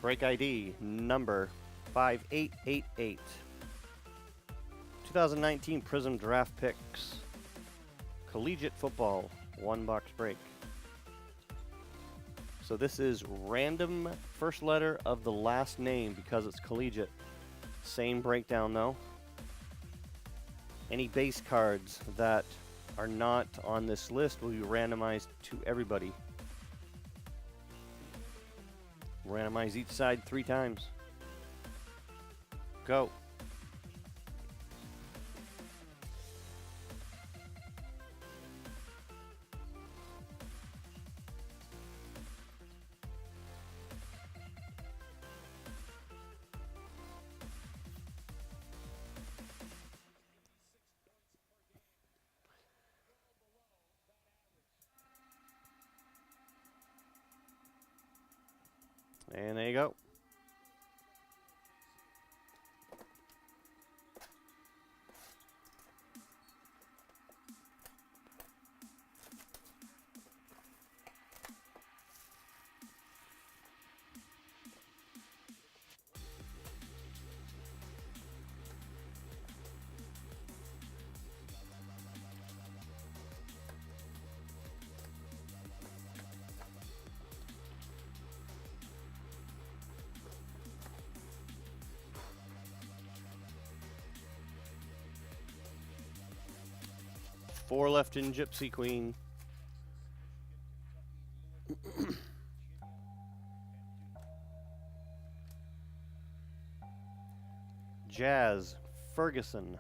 Break ID number 5888. 2019 Prizm Draft Picks. Collegiate Football, 1-box break. So this is random first letter of the last name because it's collegiate. Same breakdown though. Any base cards that are not on this list will be randomized to everybody. Randomize each side 3 times. Go. And there you go. Four left in Gypsy Queen. Jazz Ferguson.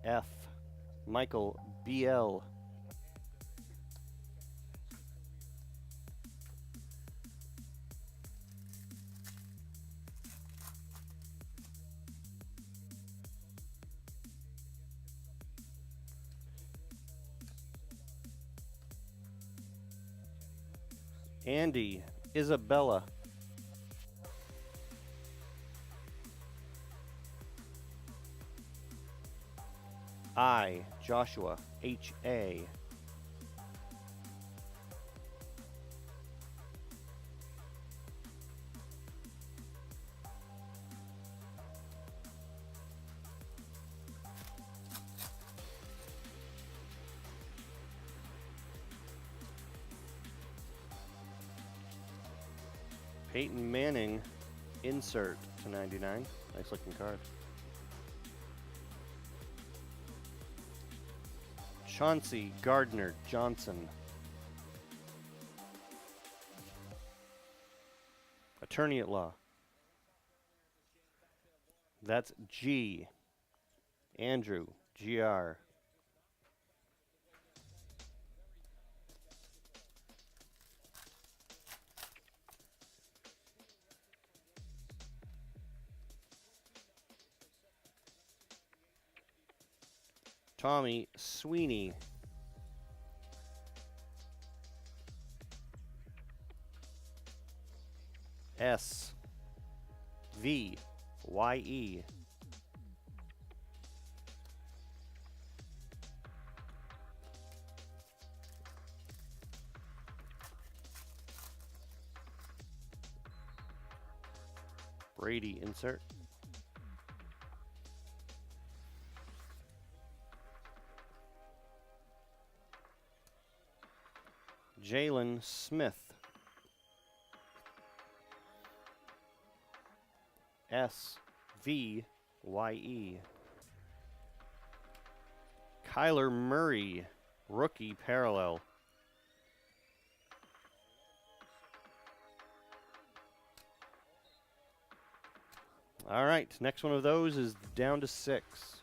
F. Michael BL. Andy Isabella. I Joshua HA. Peyton Manning, insert to 99. Nice looking card. Chauncey Gardner Johnson. Attorney at law. That's G. Andrew, GR. Tommy Sweeney. S. V. Y. E. Brady, insert. Jalen Smith. S. V. Y. E. Kyler Murray, rookie parallel. All right, next one of those is down to 6.